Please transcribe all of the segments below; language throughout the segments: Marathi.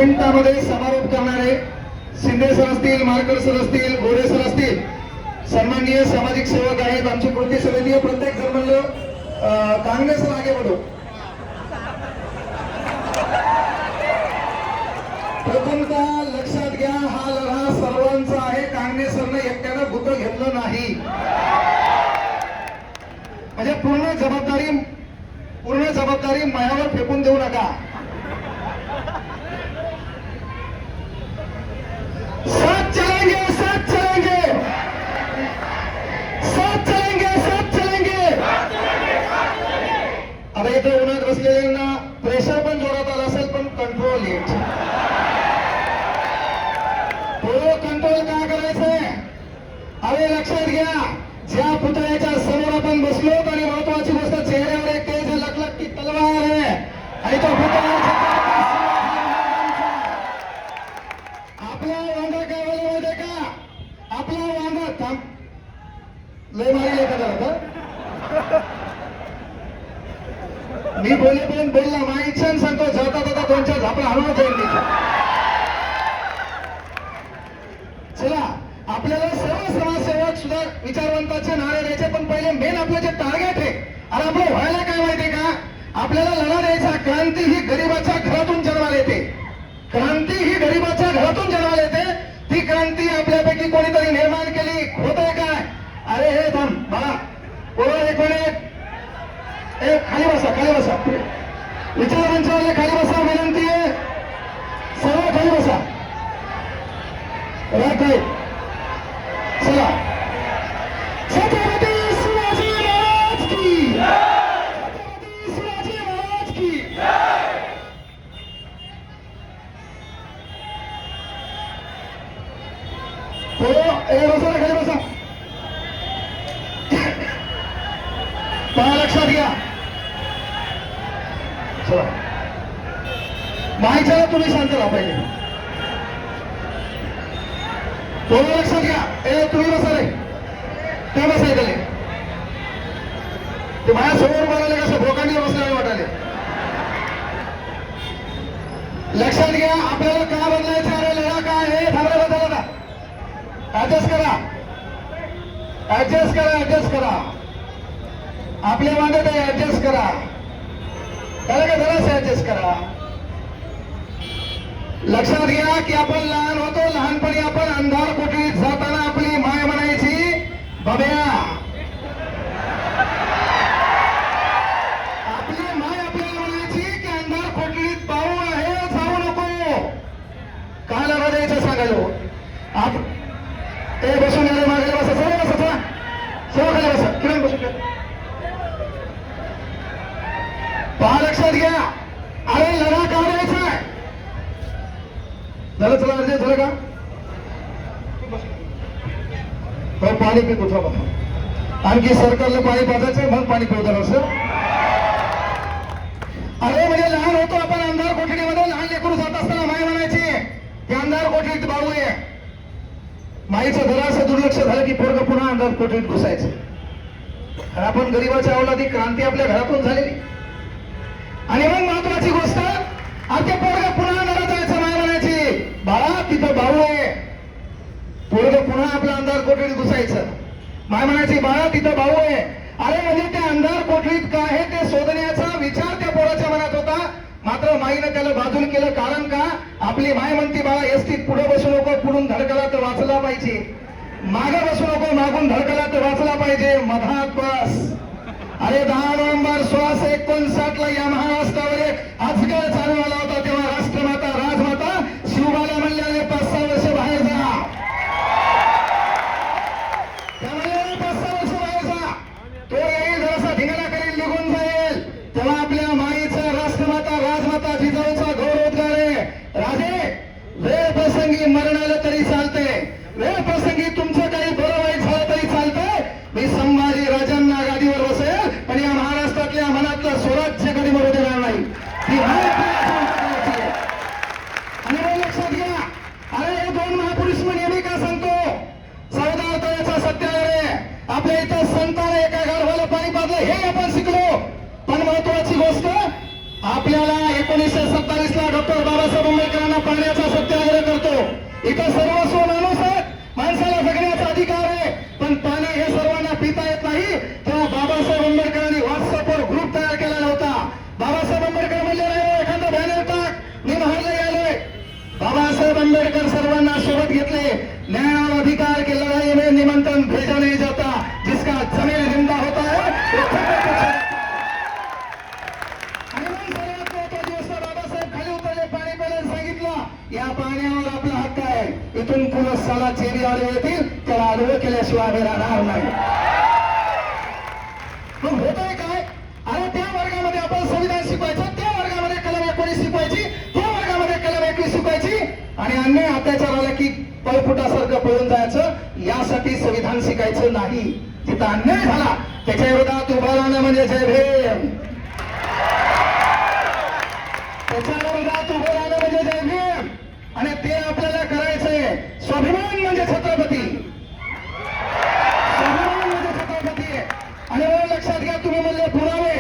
मिनिटांमध्ये समारोप करणारे शिंदे सर असतील, मारकर सर असतील, गोरे सर असतील, सन्माननीय सामाजिक सेवक आहेत, आमची कृती समिती प्रत्येक जण म्हणलो काँग्रेस आगे बढ़ो. प्रथमतः लक्षात घ्या, हा लढा सर्वांचा आहे. काँग्रेसनं एकट्यानं गुतं घेतलं नाही. म्हणजे पूर्ण जबाबदारी मायावर फेकून देऊ नका. साथ चलेंगे, साथ चलेंगे, साथ चलेंगे, साथ चलेंगे. आता इथे उन्हात बसलेल्यांना प्रेशर पण जोरात आला असेल, पण कंट्रोल इट. तो कंट्रोल का करायचंय? अरे लक्षात घ्या, ज्या पुतळ्याच्या समोर आपण बसलो आणि महत्वाची गोष्ट, चेहऱ्यावर एक तेज लखलखती तलवार आहे आणि तो पुतळा आपला वांगा काय बोलला माहिती आहे का? आपला वांगा थांब लय मारी येतात. मी बोलेपर्यंत बोलला, माझी इच्छा सांगतो, जाता जाता दोनच्या झापला हलवा जाईल. चला, आपल्याला सर्व समाजसेवक सुद्धा विचारवंताचे नारे द्यायचे, पण पहिले मेन आपलं जे टार्गेट आहे, आणि आपलं व्हायला काय माहितीये का? आपल्याला लढा द्यायचा. क्रांती ही गरिबाच्या घरातून जन्माला येते. क्रांती ही गरिबाच्या घरातून जन्माला येते. ती क्रांती आपल्यापैकी कोणीतरी निर्माण केली. होतंय काय? अरे हे थांब बाळा, कोण एक खाली बसा, खाली बसा. विचारवंतावाले खाली बसा, विनंती आहे. सर्व खाली बसा. राखाय चला. छत्रपती शिवाजी महाराज की, छत्रपती शिवाजी महाराज की. हो, बसा खाली बसा. पहा, लक्षात घ्या. चला, माहितीला तुम्ही शांत राहा पाहिजे. थोडं लक्षात घ्या. तुम्ही बसा रे, ते बसायचं ते माझ्या समोर बोलायला कसं भोकांडी बसल्याने वाटायले. लक्षात घ्या, आपल्याला का बदलायचं? अरे लढा काय आहे? थांबला बदला, ऍडजस्ट करा, ऍडजस्ट करा, ऍडजस्ट करा. आपल्या मागे ते ऍडजस्ट करा. त्याला का जरास ऍडजस्ट करा. लक्षात घ्या की आपण लहान होतो, लहानपणी आपण अंधार कोठडीत जाताना आपली माय म्हणायची, बब्या. आपली माय आपल्याला म्हणायची की अंधार कोठडीत बाऊ आहे, जाऊ नको. काय लढा द्यायचं सांगायलो. ते बसून गेले मागे बसा, सर्व बसा, सर्व खाली बसा. किरण बसून पहा, लक्षात घ्या. अरे लढा का द्यायचा आहे? झालं, चला अर्ज झालं का? पाणी पित उठा बघा. आणखी सरकारला पाणी पाजायचं, मग पाणी पिवतात असं. अरे म्हणजे लहान होतो आपण अंधार कोठडीमध्ये, लहान लेकरू जात असताना माय म्हणायची की अंधार कोठडीत बाबू आहे. माईचं जरासं दुर्लक्ष झालं की पोरग पुन्हा अंधार कोठडीत घुसायचं. आणि आपण गरीबाच्या अवलादी, क्रांती आपल्या घरातून झालेली. आणि मग महत्वाची गोष्ट, आता पोरग पुन्हा अंधारात जायचं. माय म्हणायची, बाळा तिथं भाऊ आहे. पोरग पुन्हा आपल्या अंधार कोठडीत घुसायचं. माय म्हणायची, बाळा तिथं भाऊ आहे. अरे म्हणजे त्या अंधार कोठडीत काय आहे ते शोधण्याचा विचार त्या पोराच्या मनात होता. मात्र माईनं त्याला बाजूला केलं. कारण का? आपली माय म्हणती, बाळा एसटीत पुढे बसू नको, पुढून धडकला तर वाचला पाहिजे. मागे बसू नको, मागून धडकला तर वाचला पाहिजे. मधात बस. अरे 10 नोव्हेंबर 1659 ला या महाराष्ट्रावर आजकाल चालू आला होता, तेव्हा राष्ट्रमाता राजमाता शिवबाला म्हणल्याने 5-6 वर्ष बाहेर जा. त्यामुळे 5-6 वर्ष बाहेर जा. तो येईल, जरासा धिंगाणा करेल, निघून जाईल. तेव्हा आपल्या माईचा राष्ट्रमाता राजमाता जिजाऊचा गौरवोद्गार आहे, राजे वेळ प्रसंगी मरण आलं तरी चालतंय, वेळ प्रसंगी तुमचं काही बरं वाईट झालं तरी चालतंय. मी संभाजी राजांना गादीवर बसेल, पण या महाराष्ट्रातल्या मनातलं स्वराज्य कधी मरू देणार नाही. ही आणि लक्षात घ्या. अरे हे 2 महापुरुष मी नेहमी का सांगतो? 14 तळ्याचा सत्याग्रह. आपल्या इथं संतांना एका गाढवाला पाणी पाजलं, हे आपण शिकलो. पण महत्वाची गोष्ट, आपल्याला 1927 ला डॉक्टर बाबासाहेब आंबेडकरांना पाण्याचा सत्याग्रह करतो. इथं सर्वस्व माणूस आहे, माणसाला जगण्याचा अधिकार आहे, पण पाणी हे सर्वांना पिता येत नाही. तेव्हा बाबासाहेब आंबेडकरांनी व्हॉट्सअपवर ग्रुप तयार केलेला होता. बाबासाहेब आंबेडकर म्हणले नाही एखादा बॅनर टाक, मी महाडला आलोय. बाबासाहेब आंबेडकर सर्वांना सोबत घेतले. न्याय और अधिकार की लड़ाई में निमंत्रण भेजा नहीं जाता, जिसका जमीन जिंदा होता है आणि मग सर्वात महत्वाची गोष्ट बाबासाहेब खाली उतरले, पाणी प्यायला सांगितलं. या पाण्यावर आपला हक्क आहे. इथून पुढे साला चेरी आडवे येतील, त्याला आडवे केल्याशिवाय आम्ही राहणार नाही. मग होतंय काय? अरे त्या वर्गामध्ये आपण संविधान शिकवायचं, त्या वर्गामध्ये कलम 19 शिकवायची, त्या वर्गामध्ये कलम 21 शिकवायची आणि अन्याय अत्याचार आला की पळफुटासारखं पळून जायचं. यासाठी संविधान शिकायचं नाही. तिथं अन्याय झाला त्याच्या विरोधात उभं राहणं म्हणजे जय भीम. त्याच्या विरोधात उभं राहणं म्हणजे जय भीम आणि ते आपल्याला करायचंय. स्वाभिमान म्हणजे छत्रपती, स्वाभिमान म्हणजे छत्रपती. आणि म्हणून लक्षात घ्या, तुम्ही म्हणले पुरावे,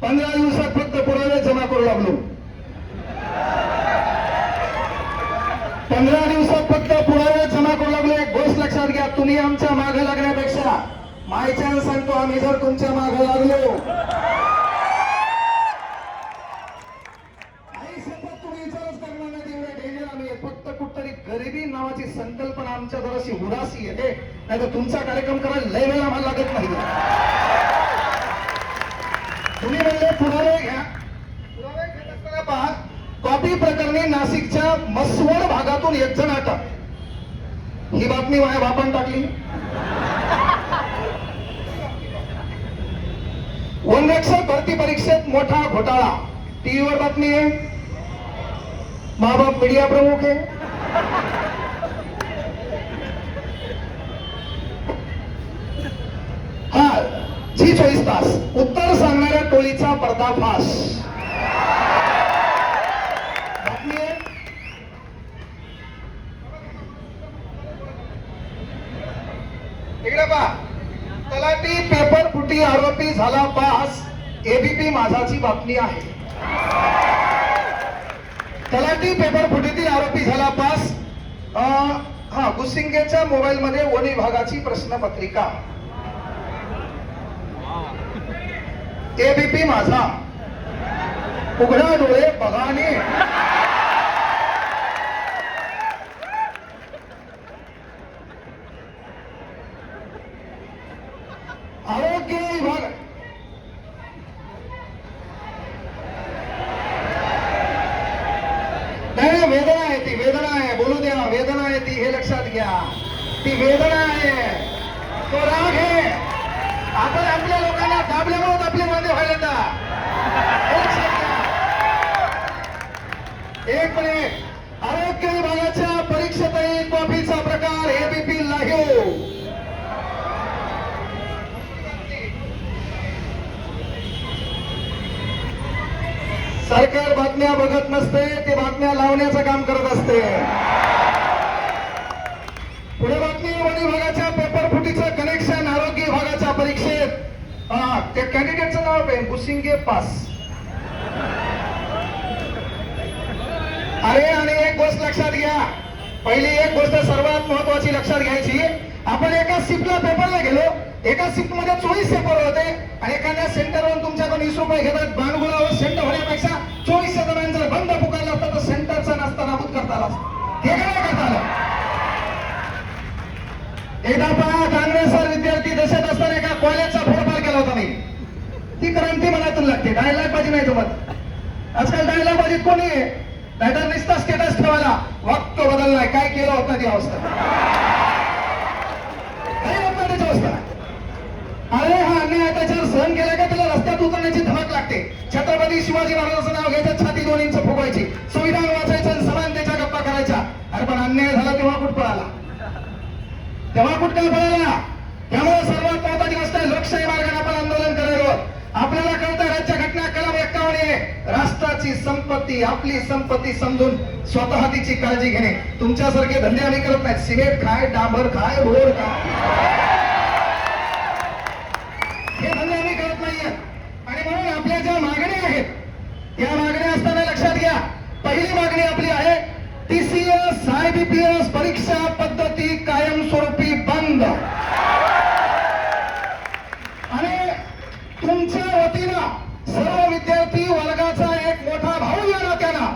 15 दिवसात फक्त पुरावे जमा करू लागलो. 15 दिवसात फक्त पुरावे जमा करू लागलो. एक गोष्ट लक्षात घ्या, तुम्ही आमच्या मागे लागण्यापेक्षा मायच्यान सांगतो, आम्ही जर तुमच्या मागे लागलो आई शपथ तुम्ही विचारच करणार नाही. एवढे डेंजर आम्ही फक्त कुठतरी गरिबी नावाची संकल्पना आमच्या जराशी उदासी येते, नाही तर तुमचा कार्यक्रम करायला लय वेळ आम्हाला लागत नाही. तुम्ही म्हणले पुरावे घ्या, पुरावे घेत असताना पहा, कॉपी प्रकरणी नाशिकच्या मसवड भागातून 1 जण अटक. ही बातमी माझ्या बापान टाकली. वनरक्षक भरती परीक्षेत मोठा घोटाळा, टीव्हीवर बातमी आहे. माँ-बाप मीडिया प्रमुख आहे. हा जी 24 तास उत्तर सांगणाऱ्या टोळीचा पर्दाफाश. इकडे पहा, तलाठी पेपर फुटी आरोपी झाला पास, एबीपी माझाची बातमी आहे. तलाठी पेपर फुटीतील आरोपी झाला पास. हा गुसिंगेच्या मोबाईल मध्ये वन विभागाची प्रश्नपत्रिका. एबीपी माझा, उघडा डोळे बघाने. आरोग्य विभाग नाही, वेदना आहे ती, वेदना आहे, बोलू द्या, वेदना आहे ती, हे लक्षात घ्या. ती वेदना आहे, तो राग आहे. आपण आपल्या लोकांना दाबल्यामुळे आपले वादे व्हायला. एक मिनिट, आरोग्य विभागाच्या परीक्षेतही कॉपीचा प्रकार, एबीपी लाईव्ह. सरकार बातम्या बघत नसते, ते बातम्या लावण्याचं काम करत असते. पुढे बातमी, वन विभागाच्या पेपर फुटीचं कनेक्शन आरोग्य विभागाच्या परीक्षेत. त्या कॅन्डिडेटचं नाव आहे गुसिंगे पास. अरे आणि एक गोष्ट लक्षात घ्या, पहिली एक गोष्ट सर्वात महत्वाची लक्षात घ्यायची. आपण एका शिफ्टला पेपरला गेलो, एका शिफ्ट मध्ये 24 पेपर होते आणि एखाद्या सेंटरवरून तुमच्याकडून 20 रुपये घेतात. बाणगुळावर सेंटर होण्यापेक्षा 24 जणांचा बंद पुकारला असता तर सेंटरचा नाश्ता नाबूद करता आला. हे काय करता आलं? एकदा पहा, काँग्रेसवर विद्यार्थी देशात असताना एका कॉलेजचा फोडफाड केला होता. नाही, ती क्रांती मनातून लागते. डायलॉग बाजी नाही जमत. आजकाल डायलॉग बाजीत कोणी आहे? नाहीतर नुसता स्टेटस ठेवायला. वक्त बदललाय, काय केलं होतं ती अवस्था, काय होतं त्याची अवस्था. अरे हा अन्याय त्याच्यावर सहन केला का त्याला रस्त्यात उतरण्याची धमक लागते. छत्रपती शिवाजी महाराजांचं नाव घ्यायचं, छाती 2 इंच फुगवायची, संविधान वाचायचं, समानतेच्या गप्पा करायच्या. अरे पण अन्याय झाला तेव्हा कुठ पळाला, तेव्हा कुठ काय पळाला. त्यामुळे सर्वात महत्वाची गोष्ट आहे, लोकशाही मार्गाने आपण आंदोलन करायला. आपल्याला कळतं राज्यघटना कलम 51 आहे, राष्ट्राची संपत्ती आपली संपत्ती समजून स्वतः तिची काळजी घेणे. तुमच्यासारखे धंदे आम्ही करत नाही. सिमेंट खाय, डांबर खाय, रोड खाय, हे धंदे आम्ही करत नाहीये. आणि म्हणून आपल्या ज्या मागण्या आहेत, या मागण्या असताना लक्षात घ्या, पहिली मागणी आपली आहे TCS IBPS परीक्षा पद्धती कायमस्वरूपी बंद. आणि तुमच्या वतीनं सर्व विद्यार्थी वर्गाचा एक मोठा भाऊ या नात्यानं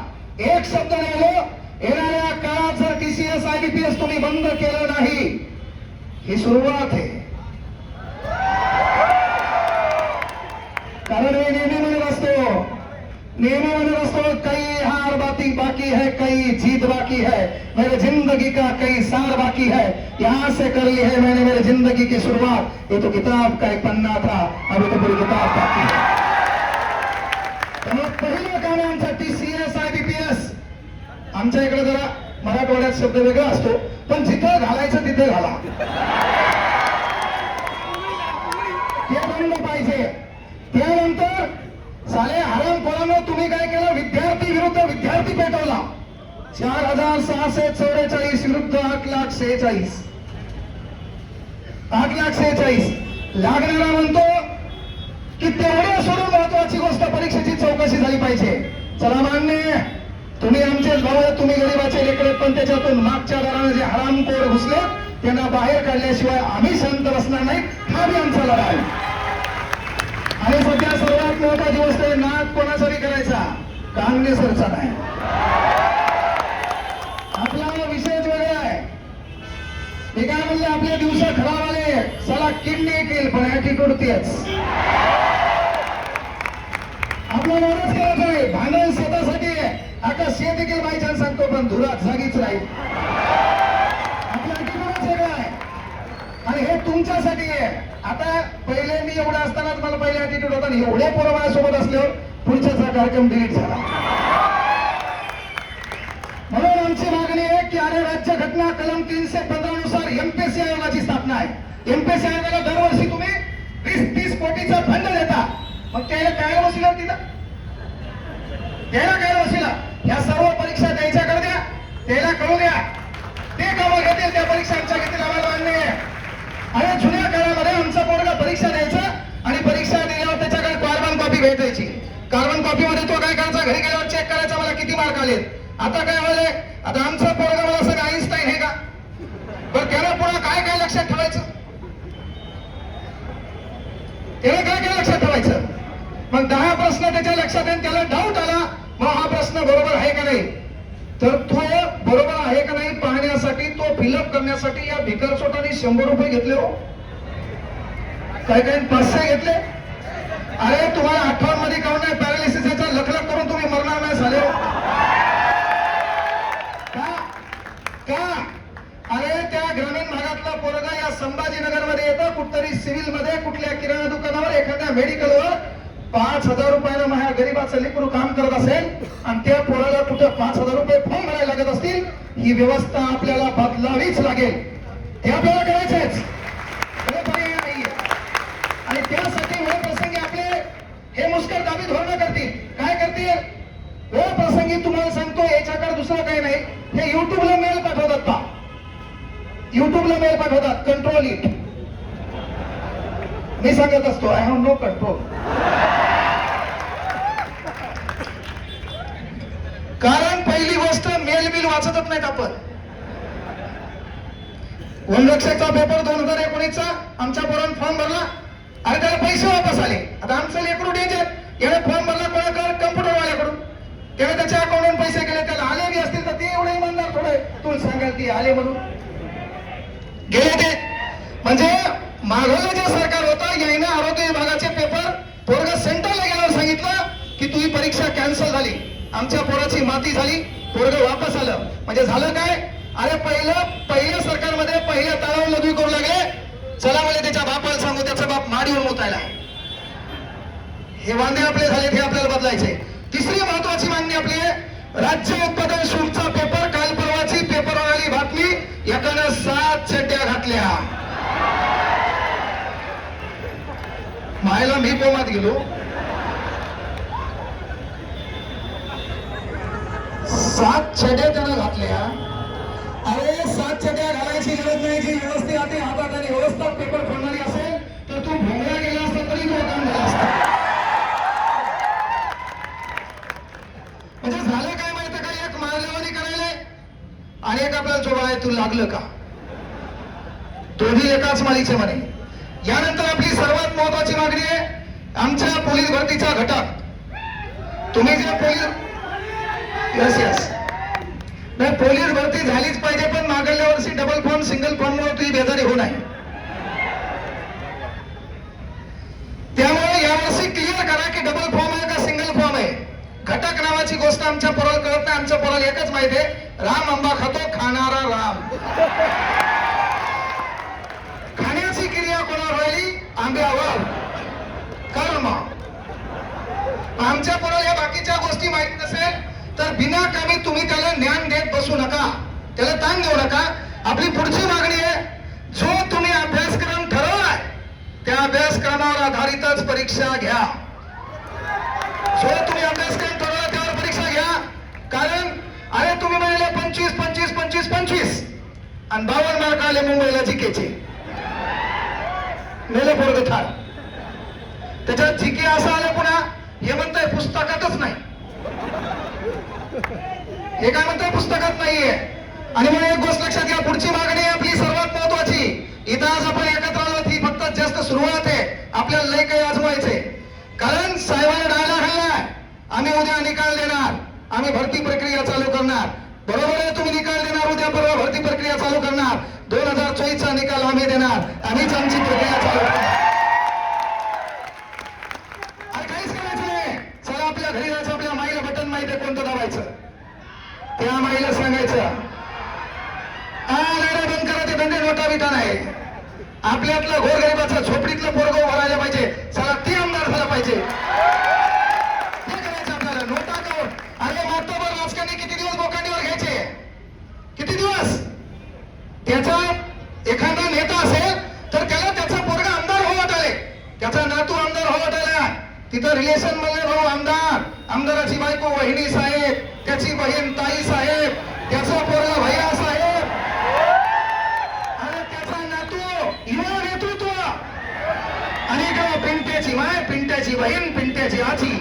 एक शब्द नाही, येणाऱ्या काळात जर TCS IBPS तुम्ही बंद केलं नाही, ही सुरुवात आहे. कारण हे नेहमी म्हणत असतो कई हार बाकी है, कई जीत बाकी है, मेरे जिंदगी का कई सार बाकी है, यहाँ से कर ली है मैंने मेरी जिंदगी की शुरुआत. ये तो किताब का एक पन्ना था, अभी तो पूरी किताब बाकी है. त्यामुळे पहिलं काम आहे आमचं TCS IBPS. आमच्या इकडे जरा मराठवाड्यात शब्द वेगळा असतो, पण जिथं घालायचं तिथे घाला. ते बंद पाहिजे. त्यानंतर साले हरामखोरांनो तुम्ही काय केलं, विद्यार्थी विरुद्ध विद्यार्थी पेटवला. 4,644 विरुद्ध 8,46,000. 8,46,000 लागणारा म्हणतो की तेवढे सोडून महत्वाची गोष्ट परीक्षेची चौकशी झाली पाहिजे. चला मान्य, तुम्ही आमचेच भाऊ, तुम्ही गरीबाचे लेकरे, पण त्याच्यातून मागच्या दाराने जे हरामखोर घुसले त्यांना बाहेर काढल्याशिवाय आम्ही शांत बसणार नाही. हा बी आमचा लढा आहे. आणि सध्या सर्वात महत्वाची गोष्ट आहे, नाद कोणासाठी करायचा, काँग्रेसचा नाही. आपला विषयच वेगळा आहे. हे काय म्हणले, आपले दिवस खराब आले, चला किडनी केल, पण ऍटिट्यूड तेच. आपला मदत करायचं नाही, भांडण शेतासाठी आता शेत देखील बायचान सांगतो, पण धुरात जागीच राहील. आपला ऍटिट्यूडच वेगळा आहे आणि हे तुमच्यासाठी आहे. आता पहिले मी एवढा असतानाच मला पहिले ऍटिट्यूड होता, एवढे पोरं माझ्यासोबत असल्यावर पुढच्याचा कार्यक्रम डिलीट झाला. म्हणून आमची मागणी आहे की अरे राज्य घटना कलम 315 नुसार MPSC आयोगाची स्थापना आहे. MPSC आयोगाला दरवर्षी तुम्ही 20-30 कोटीचा फंड देता, मग त्याला काय वशिला तिथं, त्याला काय वशिला, या सर्व परीक्षा द्यायच्याकडे द्या, त्याला कळू द्या, ते कामं घेतील, त्या परीक्षा आमच्या घेतील, आम्हाला मान्य आहे. आणि जुन्या काळामध्ये आमचा पोरगा परीक्षा द्यायचा आणि परीक्षा दिल्यावर त्याच्याकडे कार्बन कॉपी भेटायची. कार्बन कॉपी मध्ये तो काय करायचा, घरी गेल्यावर चेक करायचा मला किती मार्क आले. आता काय व्हायले, आता आमचा पोरगा मला असं आईन्स्टाईन आहे का, बरं त्याला पुन्हा काय काय लक्षात ठेवायचं, त्याला काय काय लक्षात ठेवायचं. मग 10 प्रश्न त्याच्या लक्षात येईल, त्याला डाऊट आला, मग हा प्रश्न बरोबर आहे का नाही, तर तो बरोबर आहे का नाही पाहण्यासाठी, तो फिलअप करण्यासाठी या भिकारचोटाने 100 रुपये घेतले हो, काय काय 500 घेतले. अरे तुम्हाला आठवण मध्ये काऊन नाही, पॅरालिसिसचा लखलख करून तुम्ही मरणार नाही झाले हो का. अरे त्या ग्रामीण भागातला पोरगा या संभाजीनगर मध्ये येतं, कुठतरी सिव्हिल मध्ये, कुठल्या किराणा दुकानावर, एखाद्या मेडिकलवर 5,000 रुपयाला माझ्या गरीबाचं लेकरू काम करत असेल आणि त्या पोराला कुठे 5,000 रुपये फॉर्म भरायला लागत असतील, ही व्यवस्था आपल्याला बदलावीच लागेल. ते आपल्याला करायचंच, पर्याय नाहीये. आणि त्यासाठी वेळ प्रसंगी आपले हे मुस्कर दाबी धोरणं करतील. काय करतील, वेळ प्रसंगी तुम्हाला सांगतो, याच्याकडे दुसरं काही नाही, हे युट्यूबला मेल पाठवतात पा, युट्यूबला मेल पाठवतात, कंट्रोल इट. मी सांगत असतो, आय हॅव नो कंट्रोल. कारण पहिली गोष्ट, मेल बिल वाचतच नाहीत आपण. वनरक्षकचा पेपर 2019चा आमच्या पोरानं फॉर्म भरला आणि त्याला पैसे वापस आले. आता आमचं लेकरू डेंजर, याने फॉर्म भरला कोणाकडे, कम्प्युटरवाल्याकडून, त्याने त्याच्या अकाउंटवरून पैसे गेले, त्याला आले बी असतील तर ते एवढे इमानदार थोडे, तुला सांगाल ती आले म्हणून गेले ते. म्हणजे मागलं जे सरकार होतं, याने आरोग्य विभागाचे पेपर पोरगा सेंटरला गेल्यावर सांगितलं की तुझी परीक्षा कॅन्सल झाली. आमच्या पोराची माती झाली, पोरग वापस आलं. म्हणजे झालं काय, अरे पहिल्या सरकारमध्ये पहिल्या ताळावर लघवी करू लागले, चला म्हणजे त्याच्या बापाला सांगू, त्याचा बाप माडीवर मुतायला. हे वांदे आपले झाले, हे आपल्याला बदलायचे. तिसरी महत्वाची मागणी आपली आहे, राज्य उत्पादन शुल्कचा पेपर, काल परवाची पेपरवर आली बातमी, एकानं 7 चड्ड्या घातल्या. मायला मी कोमात गेलो. 7 चड्या त्यानं घातल्या. अरे 7 चड्या घालायची गरज नाही, जी व्यवस्थित आधी हातात आणि व्यवस्था पेपर फोडणारी असेल तर तू भोंगळा गेला असता तरी तो काम झाला असता. म्हणजे झालं काय माहिती का, एक मारल्यावानी करायला आणि एक आपल्याला जोडा आहे, तू लागलं का? दोन्ही एकाच माळीचे म्हणे. यानंतर आपली सर्वात महत्वाची मागणी आहे आमच्या पोलीस भरतीचा घटक. तुम्ही जे पोलीस यस नाही, पोलीस भरती झालीच पाहिजे, पण मागल्या वर्षी डबल फॉर्म सिंगल फॉर्मवर तुम्ही बेजारी होऊ नये. त्यामुळे यावर्षी क्लिअर करा की डबल फॉर्म आहे का सिंगल फॉर्म आहे. घटक नावाची गोष्ट आमच्या पोराला कळत नाही. आमच्या पोराला एकच माहिती आहे, राम आंबा खातो, खाणारा राम. खाण्याची क्रिया कोणावर राहिली? आंब्यावर. कर्म. आमच्या पोराला या बाकीच्या गोष्टी माहित नसेल तर बिनाकामी तुम्ही त्याला ज्ञान देत बसू नका, त्याला ताण देऊ नका. आपली पुढची मागणी आहे, जो तुम्ही अभ्यासक्रम ठरवलाय त्या अभ्यासक्रमावर आधारितच परीक्षा घ्या. जो तुम्ही अभ्यासक्रम ठरवला त्यावर परीक्षा घ्या. कारण अरे तुम्ही म्हणाले 25 25 25 25 आणि 52 मार्क आले मुंबईला जीकेचे, नेले पोरग ठार. त्याच्यात जीके असं आलं पुन्हा हे म्हणताय पुस्तकातच नाही. हे काय म्हणताय पुस्तकात नाहीये. आणि म्हणून एक गोष्ट लक्षात घ्या, पुढची मागणी आहे आपली सर्वात महत्वाची. इथं आज आपण एकत्र आलो ही फक्त जास्त सुरुवात आहे, आपल्याला लय काही आजमायचंय. कारण साहेबांना डायला घाललाय, आम्ही उद्या निकाल देणार, आम्ही भरती प्रक्रिया चालू करणार. बरोबर आहे, तुम्ही निकाल देणार, उद्या परवा भरती प्रक्रिया चालू करणार. 2024 चा निकाल आम्ही देणार, आम्हीच आमची प्रक्रिया चालू करणार. काहीच करायचं नाही. चला आपल्या घरी जायचं, आपल्या माईला बटन माहिती आहे कोणतं दाबायचं, त्या माईला सांगायचं लढा बंद करा, ते धंदे नोटा बिटा नाही. आपल्यातलं गोरगरिबाचं झोपडीतलं पोरगं भरायला पाहिजे. चला ते आमदार झाला पाहिजे. हे करायचं आपल्याला. नोटा का? अरे मातोबर राजकारणी किती दिवस बोकांडीवर घ्यायचे? किती दिवस? त्याचा एखादा नेता असेल तर त्याला त्याचा पोरगा आमदार हो वाटाले, त्याचा नातू आमदार हो वाटायला, तिथं रिलेशन मध्ये भाऊ आमदार, आमदाराची बायको वहिनी साहेब, त्याची बहीण ताई साहेब, त्याचा पोरगा भैया साहेब, आणि त्याचा नातू युवा नेतृत्व, आणि पिंट्याची माय, पिंट्याची बहीण, पिंट्याची आजी.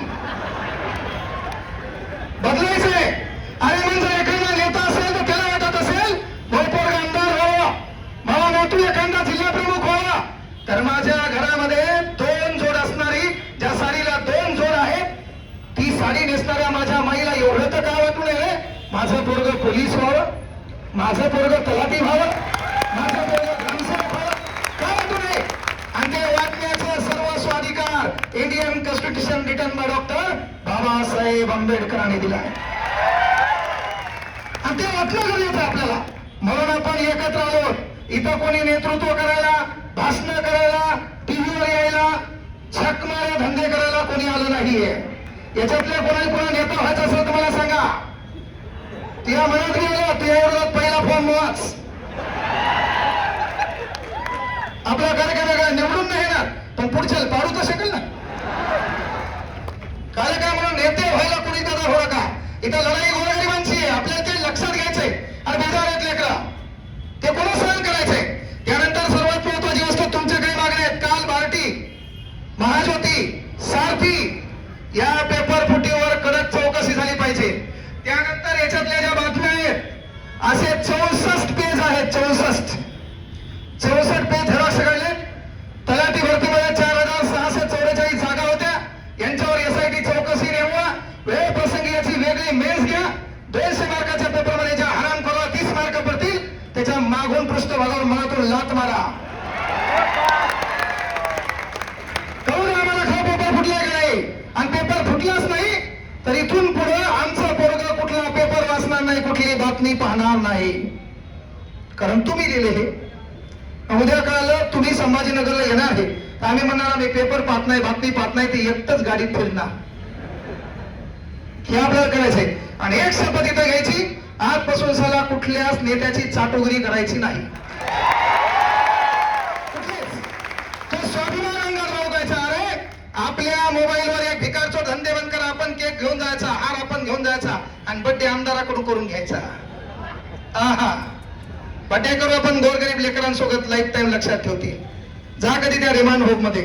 बदलायचंय. आणि मग जर एखादा नेता असेल तर त्याला वाटत असेल भाऊ पोरगा आमदार व्हावा, भावा नातू एखादा जिल्हा प्रमुख व्हावा, तर माझ्या घरामध्ये 2 जोड असणारी, ज्या साडीला 2 जोड आहेत, ती साडी नेसणाऱ्या माझ्या माईला एवढं तर का वाटू नये माझं पोरग पोलीस व्हावं, माझं पोरग तलाठी व्हावं, माझं पोरग ग्रामसेवक व्हावं, का वाटू नये? आणि ते वाटण्याचा सर्व स्वाधिकार Indian constitution written by doctor Babasaheb आंबेडकरांनी दिला आहे. आणि ते वाटलं गरजेचं आपल्याला. म्हणून आपण एकत्र आलो. इथं कोणी नेतृत्व करायला, भाषण करायला, टीव्हीवर यायला, झक मारे धंदे करायला कोणी आलं नाहीये. याच्यातल्या कोणा नेता व्हायचं असेल तर मला सांगा. तिला म्हणत गेलो तुझ्या पहिला फॉर्म वाच. आपला कार्यक्रम निवडून नाही येणार पण पुढच्या पाडू तर शकेल ना. काय म्हणून नेते व्हायला कोणी दादा हो का? इथं लढाई गोरगरिबांची आहे, आपल्याला ते लक्षात घ्यायचंय. आणि बेजार लेकरा ते कोणा सहन करायचंय. त्यानंतर सर्वात महत्वाची वस्तू तुमच्याकडे मागण्या आहेत. काल बार्टी, महाज्योती, सारथी या पेपर फुटीवर कडक चौकशी झाली पाहिजे. त्यानंतर याच्यातल्या ज्या बातम्या आहेत, असे 64 पेज आहेत, 64 पेज झेरॉक्स काढले. तलाठी भरतीमध्ये 4644 जागा होत्या. यांच्यावर एसआयटी चौकशी नेमवा. वेळ प्रसंगी याची वेगळी मेन्स घ्या. 200 मार्काच्या पेपरमध्ये ज्या हराम करा 30 मार्क पडतील, त्याच्या मागून पृष्ठभागावर मनातून लात मारा. कळून आम्हाला खा पेपर फुटला की नाही. आणि पेपर फुटलाच नाही तर इथून पुढे आमचा पोरगा कुठला पेपर वाचणार नाही, कुठली बातमी पाहणार नाही. कारण तुम्ही दिले हे. उद्या कळलं तुम्ही संभाजीनगरला येणार आहे, आम्ही म्हणणार आम्ही पेपर पाहत नाही, बातमी पाहत नाही, ते एकटंच गाडीत फिरणार. हे आपल्याला करायचंय. आणि एक शपथ इथं घ्यायची, आजपासून साला कुठल्याच नेत्याची चाटोगिरी करायची नाही. तो स्वाभिमान अंगात बाळगायचा. अरे आपल्या मोबाईलवर एक भिकारचो धंदे बंद करा, आपण केक घेऊन जायचा, हार आपण घेऊन जायचा आणि बड्डे आमदाराकडून करून घ्यायचा. आहा बड्डे करू आपण गोरगरीब लेकरांसोबत लाईफ टाईम लक्षात ठेवतील. जा कधी त्या रिमांड होम मध्ये,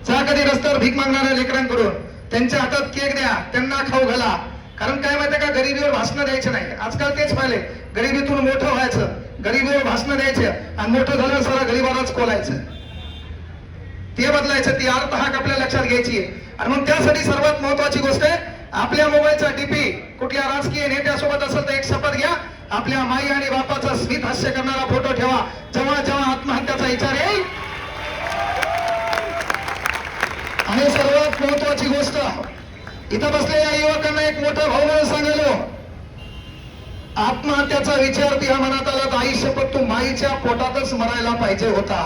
जा कधी रस्त्यावर भीक मागणाऱ्या लेकरांकडून त्यांच्या हातात केक द्या, त्यांना खाऊ घाला. कारण काय माहितीये का, गरिबीवर भाषणं द्यायचे नाही. आजकाल तेच पाहिले, गरिबीतून मोठं व्हायचं, गरिबीवर भाषणं द्यायचे आणि मोठं झालं सारा गरिबालाच कोलायचं. ते बदलायचं, ती अर्थ हाक आपल्या लक्षात घ्यायची आहे. आणि मग त्यासाठी सर्वात महत्वाची गोष्ट आहे, आपल्या मोबाईलचा डीपी कुठल्या राजकीय नेत्यासोबत असेल तर एक शपथ घ्या, आपल्या माई आणि बापाचा स्मित हास्य करणारा फोटो ठेवा. जेव्हा जेव्हा आत्महत्याचा विचार येईल. आणि सर्वात महत्वाची गोष्ट, इथं बसलेल्या युवकांना एक मोठा भाऊ म्हणून सांगलो, आत्महत्याचा विचार तुझ्या मनात आला तर आई शपथ तू माईच्या पोटातच मरायला पाहिजे होता.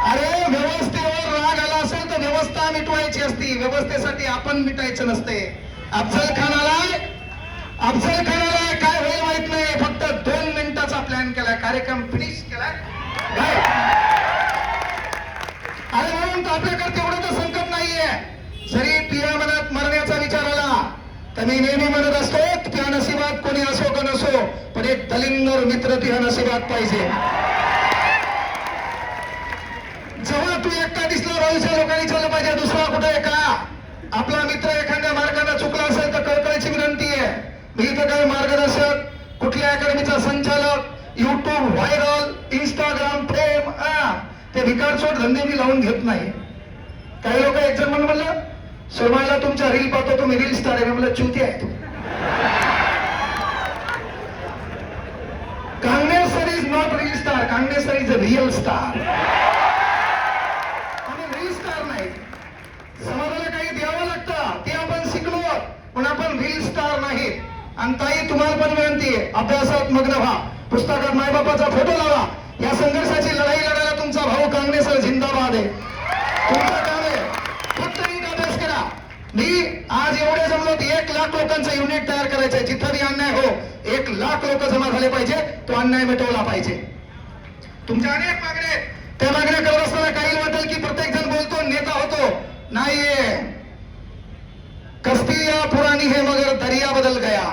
अरे व्यवस्थेवर राग आला असेल तर व्यवस्था मिटवायची असती, व्यवस्थेसाठी आपण मिटायचं नसते. अफजल खानाला काय होईल माहित नाही, फक्त 2 मिनिटाचा प्लॅन केलाय, कार्यक्रम फिनिश केलाय. अरे म्हणून आपल्याकडे तेवढं तर संकट नाहीये. जरी तुझ्या मनात मरण्याचा विचार आला तर मी नेहमी म्हणत असतो, तुझ्या नशिबात कोणी असो का नसो, पण एक दलिंदर मित्र तुझ्या नशिबात पाहिजे. जेव्हा तू एकटा दिसला, बाजूच्या लोकांनी चाललं पाहिजे दुसरा कुठे आहे का. आपला मित्र एखाद्या मार्गाने चुकला असेल तर कळकळीची विनंती आहे, मी इथं काही मार्गदर्शक, कुठल्या अकॅडमीचा संचालक, युट्यूब व्हायरल, इंस्टाग्राम फेम, ते भिकारचोट धंदे मी लावून घेत नाही. काही लोक एक जण म्हणलं, सुरमाईला तुमच्या रील पाहतो, तुम्ही रील स्टार आहे. म्हणलं चुती आहे तू. Kangane sir is not reel star, Kangane sir is a real star. आणि रील स्टार नाही, समाजाला काही द्यावं लागतं, ते आपण शिकलो, पण आपण रील स्टार नाही. आणि ताई तुम्हाला पण विनंती आहे, अभ्यासात मग्न व्हा, पुस्तकात मायबापाचा फोटो लावा. या संघर्षाची लढाई लढायला तुमचा भाऊ कांगणे सर जिंदाबाद आहे. तुमचं काम आहे फक्त नीट अभ्यास करा. मी आज एवढे जमलो 1 लाख लोकांचं युनिट तयार करायचंय. जिथं बी अन्याय हो, 1 लाख लोक जमा झाले पाहिजे, तो अन्याय मिटवला पाहिजे. तुमच्या अनेक मागण्या आहेत, त्या मागण्या करत असताना काही वाटेल की प्रत्येक जण बोलतो, नेता होतो. नाहीये, कश्तिया पुरानी है मगर दरिया बदल गया,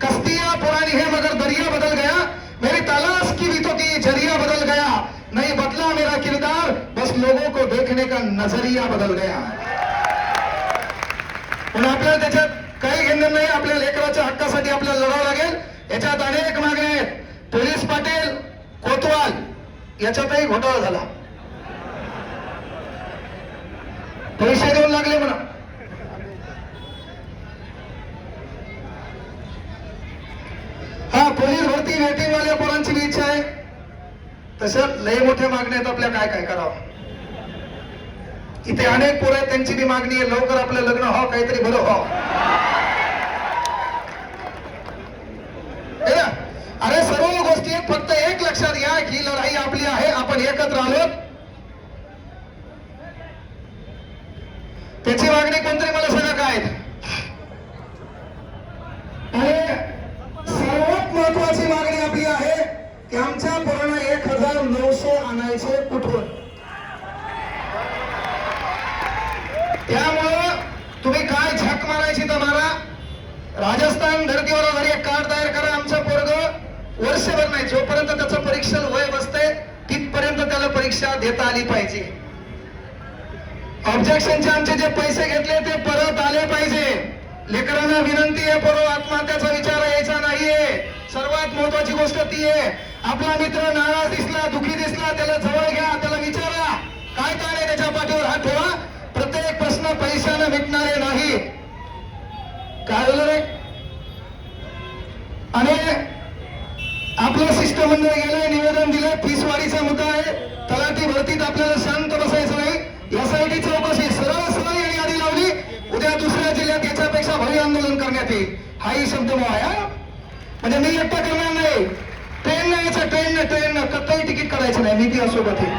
कश्तिया पुरानी है मगर दरिया बदल गया, मेरी तलाश की भी तो की जरिया बदल गया, नहीं बदला मेरा किरदार, बस लोगों को देखने का नजरिया बदल गया. पण आपल्याला त्याच्यात काही घेणं नाही. आपल्या लेकराच्या हक्कासाठी आपल्याला लढावं लागेल. याच्यात अनेक मागण्या आहेत. पोलीस पाटील कोतवाल याच्यातही घोटाळा झाला, पैसे देऊन लागले म्हणा. हा, पोलीस भरती वेटिंग वाल्या पोरांची बी इच्छा आहे. तशा लय मोठ्या मागण्या आहेत आपल्या, काय काय करावं. इथे अनेक पोरं आहेत, त्यांची बी मागणी आहे, लवकर आपलं लग्न व्हावं, काहीतरी बरं व्हावं. अरे सर्व गोष्टी आहेत, फक्त एक लक्षात घ्या, ही लढाई आपली आहे, आपण एकत्र आलो. त्याची मागणी कोणतरी मला सांगा काय. सर्वात महत्वाची मागणी आपली आहे की आमच्या पोरांना 1900 आणायचे कुठून. त्यामुळं तुम्ही काय झक मारायची तर मारा. राजस्थान धर्तीवर जरी एक कार्ड तयार करा. आमचं पोरग वर्षभर नाही, जोपर्यंत त्याचं परीक्षा वय बसते तिथपर्यंत त्याला परीक्षा देता आली पाहिजे. ऑब्जेक्शनचे आमचे जे पैसे घेतले ते परत आले पाहिजे. लेकरांना विनंती आहे, पोरं आत्महत्याचा विचार यायचा नाहीये. सर्वात महत्वाची गोष्ट ती आहे, आपला मित्र नाराज दिसला, दुखी दिसला, त्याला जवळ घ्या, त्याला विचारा काय काय आहे, त्याच्या पाठीवर हात ठेवा. प्रत्येक प्रश्न पैशाने मिटणारे नाही. काय झालं रे. आणि आपलं शिष्टमंडळ गेलंय, निवेदन दिलंय, फीसवाढीचा मुद्दा आहे. तलाठी भरतीत आपल्याला शांत बसायचं नाही. यासाठी चौकशी सरळ आणि यादी लावली. उद्या दुसऱ्या जिल्ह्यात याच्यापेक्षा भव्य आंदोलन करण्यात येईल. हाही शब्द मोहा. म्हणजे मी एकटा करणार नाही. ट्रेन यायचं, ट्रेन कत्ताही तिकीट काढायचं नाही, मी ती सोबत आहे.